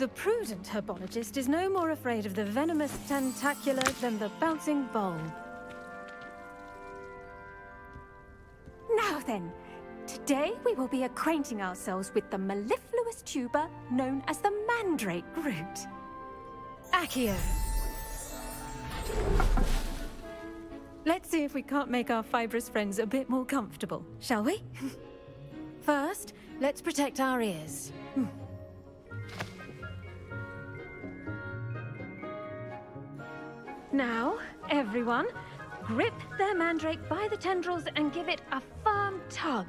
The prudent herbologist is no more afraid of the venomous tentacula than the bouncing bulb. Now then, today we will be acquainting ourselves with the mellifluous tuber known as the mandrake root. Accio. Let's see if we can't make our fibrous friends a bit more comfortable, shall we? First, let's protect our ears. Now, everyone, grip their mandrake by the tendrils and give it a firm tug.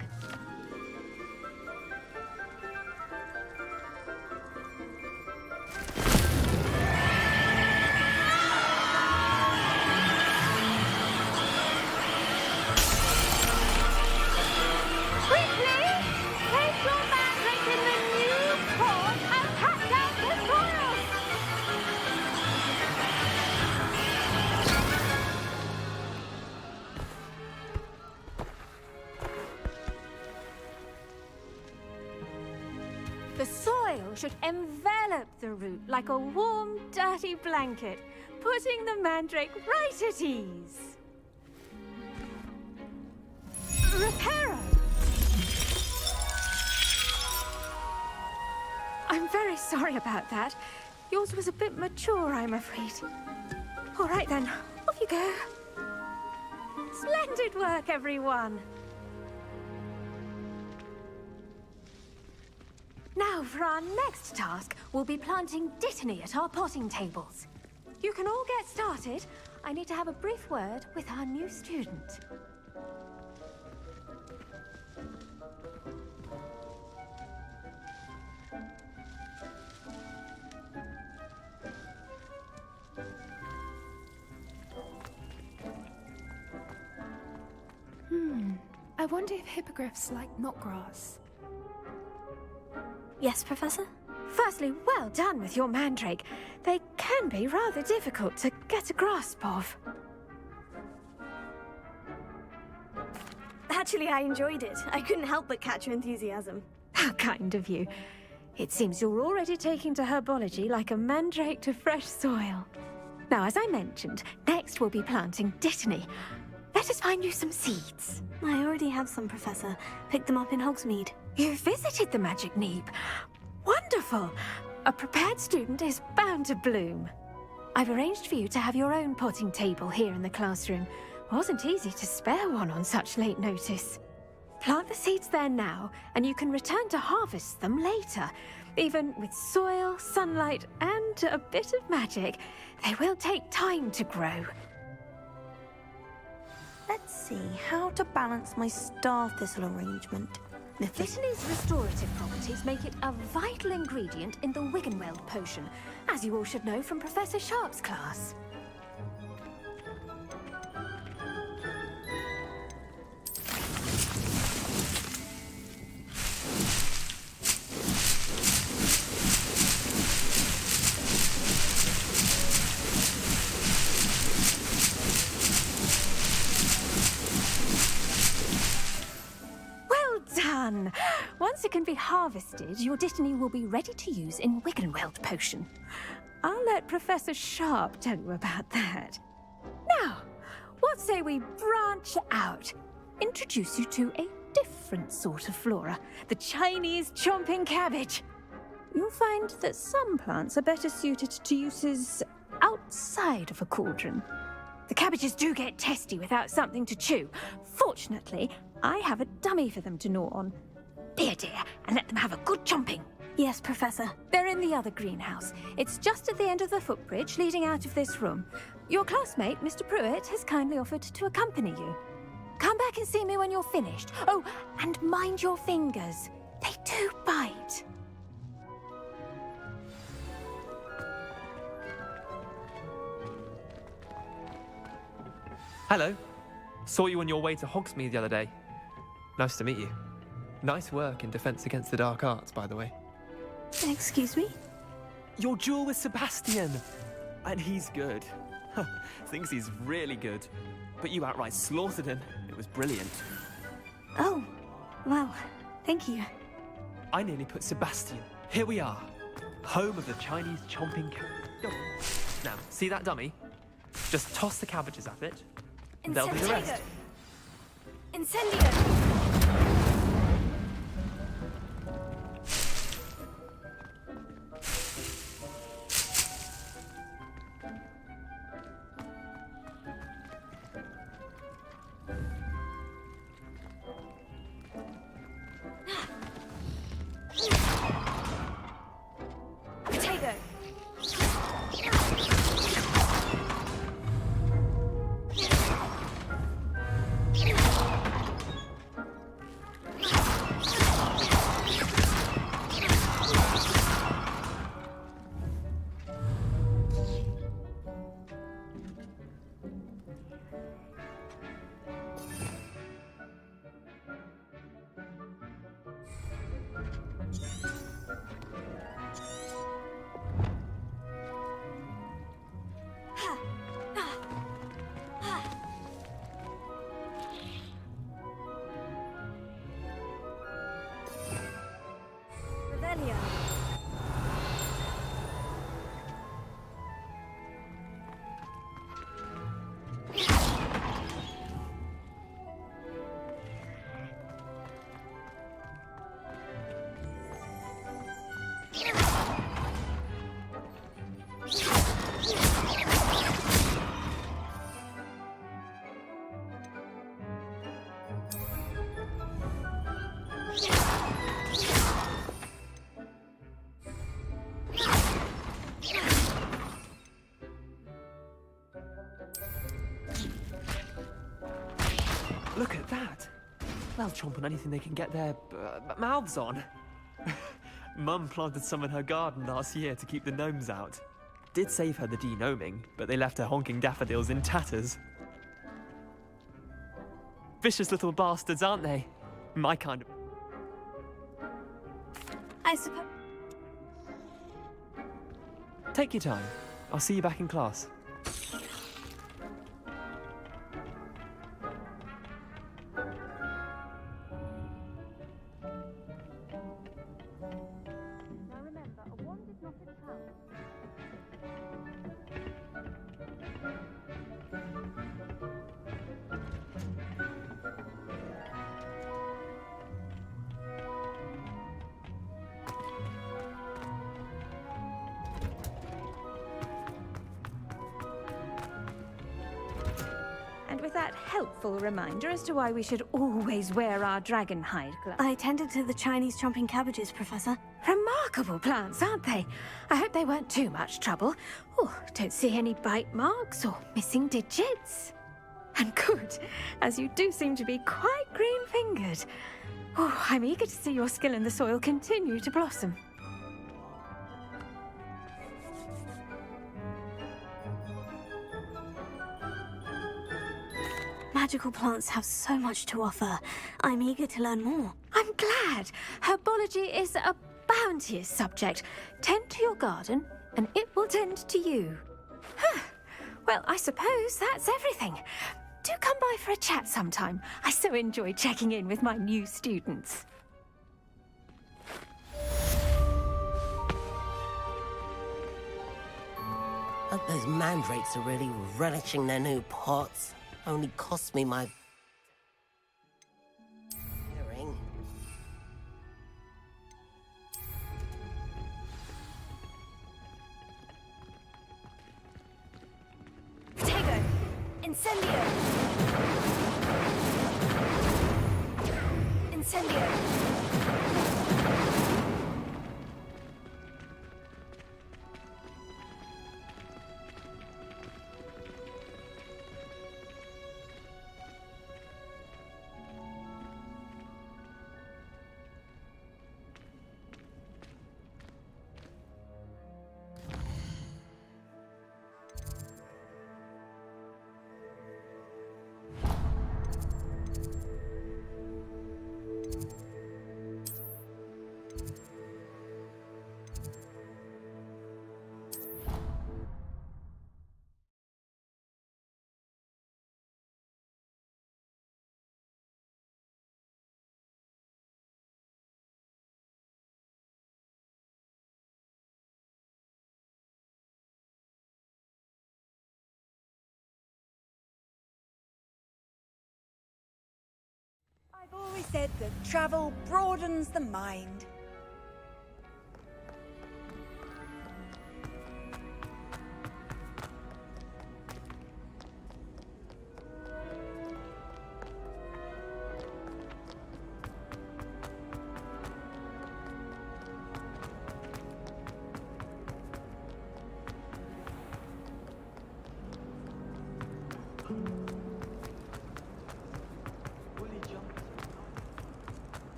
The soil should envelop the root like a warm, dirty blanket, putting the mandrake right at ease. Reparo! I'm very sorry about that. Yours was a bit mature, I'm afraid. All right then, off you go. Splendid work, everyone! Now, for our next task, we'll be planting Dittany at our potting tables. You can all get started. I need to have a brief word with our new student. I wonder if hippogriffs like knotgrass. Yes, Professor? Firstly, well done with your mandrake. They can be rather difficult to get a grasp of. Actually, I enjoyed it. I couldn't help but catch your enthusiasm. How kind of you. It seems you're already taking to herbology like a mandrake to fresh soil. Now, as I mentioned, next we'll be planting Dittany. Let us find you some seeds. I already have some, Professor. Picked them up in Hogsmeade. You visited the Magic Neep. Wonderful! A prepared student is bound to bloom. I've arranged for you to have your own potting table here in the classroom. Wasn't easy to spare one on such late notice. Plant the seeds there now, and you can return to harvest them later. Even with soil, sunlight, and a bit of magic, they will take time to grow. Let's see how to balance my star thistle arrangement. Dittany's restorative properties make it a vital ingredient in the Wiggenweld potion, as you all should know from Professor Sharp's class. Once it can be harvested, your Dittany will be ready to use in Wiggenweld potion. I'll let Professor Sharp tell you about that. Now, what say we branch out? Introduce you to a different sort of flora, the Chinese chomping cabbage. You'll find that some plants are better suited to uses outside of a cauldron. The cabbages do get testy without something to chew. Fortunately, I have a dummy for them to gnaw on. Here, dear, and let them have a good chomping. Yes, Professor. They're in the other greenhouse. It's just at the end of the footbridge leading out of this room. Your classmate, Mr. Pruitt, has kindly offered to accompany you. Come back and see me when you're finished. Oh, and mind your fingers. They do bite. Hello. Saw you on your way to Hogsmeade the other day. Nice to meet you. Nice work in Defense Against the Dark Arts, by the way. Excuse me? Your duel with Sebastian! And he's good. Thinks he's really good. But you outright slaughtered him. It was brilliant. Oh, well, thank you. I nearly put Sebastian. Here we are. home of the Chinese chomping cat. Now, see that dummy? Just toss the cabbages at it, and they'll do the rest. Incendio! Look at that. They'll chomp on anything they can get their mouths on. Mum planted some in her garden last year to keep the gnomes out. Did save her the de-gnoming, but they left her honking daffodils in tatters. Vicious little bastards, aren't they? My kind of... I suppose... Take your time. I'll see you back in class. With that helpful reminder as to why we should always wear our dragon hide gloves. I tended to the Chinese chomping cabbages, Professor. Remarkable plants, aren't they? I hope they weren't too much trouble. Oh, don't see any bite marks or missing digits. And good, as you do seem to be quite green-fingered. Oh, I'm eager to see your skill in the soil continue to blossom. Magical plants have so much to offer. I'm eager to learn more. I'm glad. Herbology is a bounteous subject. Tend to your garden, and it will tend to you. Well, I suppose that's everything. Do come by for a chat sometime. I so enjoy checking in with my new students. Hope those mandrakes are really relishing their new pots. Only cost me my... hearing. Potato! Incendio! Incendio! said that travel broadens the mind.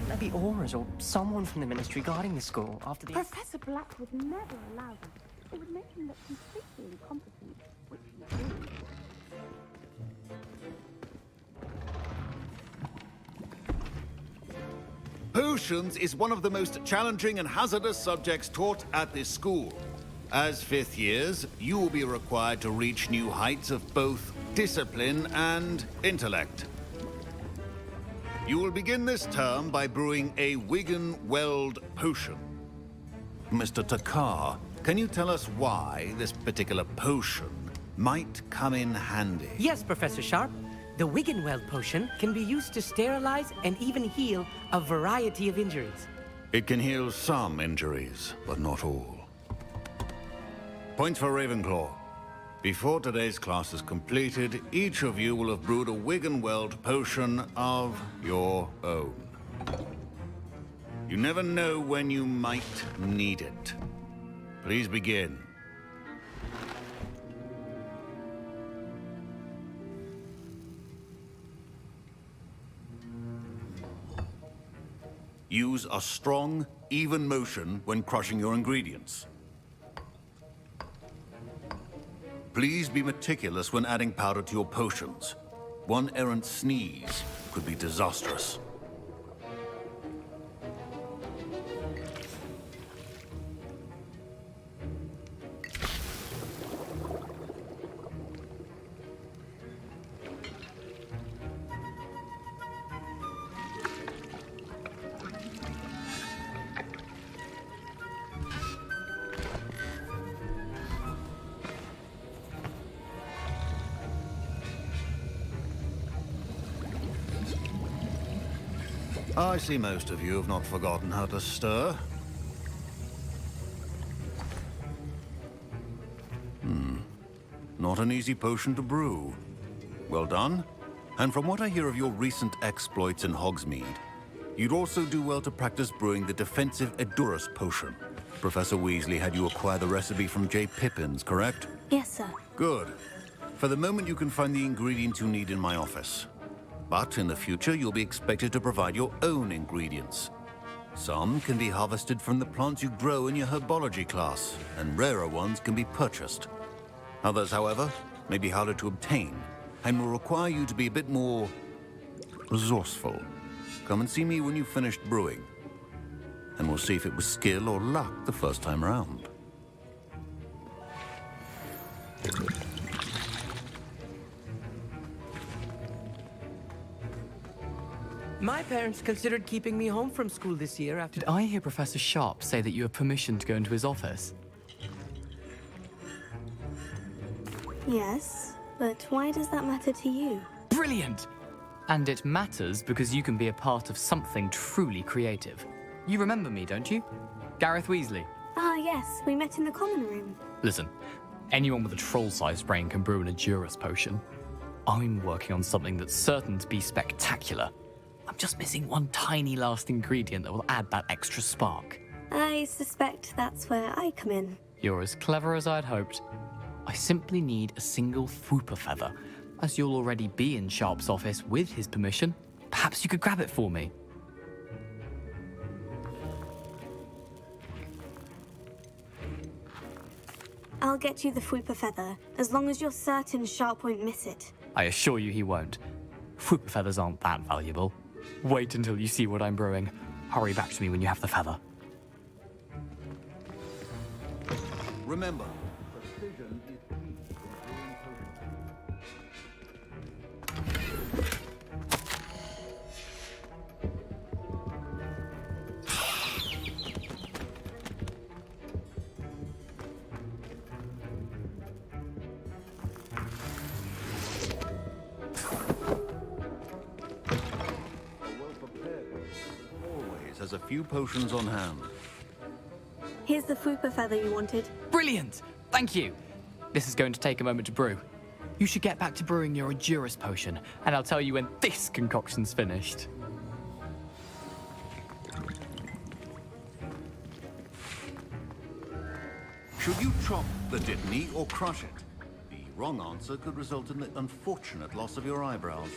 Maybe Auras or someone from the ministry guarding the school after the... Professor Black would never allow them. It would make him look completely incompetent, which he did. Potions is one of the most challenging and hazardous subjects taught at this school. As fifth years, you will be required to reach new heights of both discipline and intellect. You will begin this term by brewing a Wiggen-Weld potion. Mr. Takar, can you tell us why this particular potion might come in handy? Yes, Professor Sharp. The Wiggen-Weld potion can be used to sterilize and even heal a variety of injuries. It can heal some injuries, but not all. Points for Ravenclaw. Before today's class is completed, each of you will have brewed a Wiggen-Weld potion of your own. You never know when you might need it. Please begin. Use a strong, even motion when crushing your ingredients. Please be meticulous when adding powder to your potions. One errant sneeze could be disastrous. I see most of you have not forgotten how to stir. Not an easy potion to brew. Well done. And from what I hear of your recent exploits in Hogsmeade, you'd also do well to practice brewing the defensive Edurus potion. Professor Weasley had you acquire the recipe from J. Pippins, correct? Yes, sir. Good. For the moment, you can find the ingredients you need in my office. But in the future, you'll be expected to provide your own ingredients. Some can be harvested from the plants you grow in your herbology class, and rarer ones can be purchased. Others, however, may be harder to obtain, and will require you to be a bit more resourceful. Come and see me when you've finished brewing, and we'll see if it was skill or luck the first time around. My parents considered keeping me home from school this year after... Did I hear Professor Sharp say that you have permission to go into his office? Yes, but why does that matter to you? Brilliant! And it matters because you can be a part of something truly creative. You remember me, don't you? Gareth Weasley. Ah, yes, we met in the common room. Listen, anyone with a troll-sized brain can brew an Edurus potion. I'm working on something that's certain to be spectacular. I'm just missing one tiny last ingredient that will add that extra spark. I suspect that's where I come in. You're as clever as I'd hoped. I simply need a single Fwooper feather. As you'll already be in Sharp's office with his permission, perhaps you could grab it for me. I'll get you the Fwooper feather, as long as you're certain Sharp won't miss it. I assure you he won't. Fwooper feathers aren't that valuable. Wait until you see what I'm brewing. Hurry back to me when you have the feather. Remember, precision is key in brewing potions. always has a few potions on hand. Here's the fupa feather you wanted. Brilliant! Thank you. This is going to take a moment to brew. You should get back to brewing your Endurus potion, and I'll tell you when this concoction's finished. Should you chop the dittany or crush it? The wrong answer could result in the unfortunate loss of your eyebrows.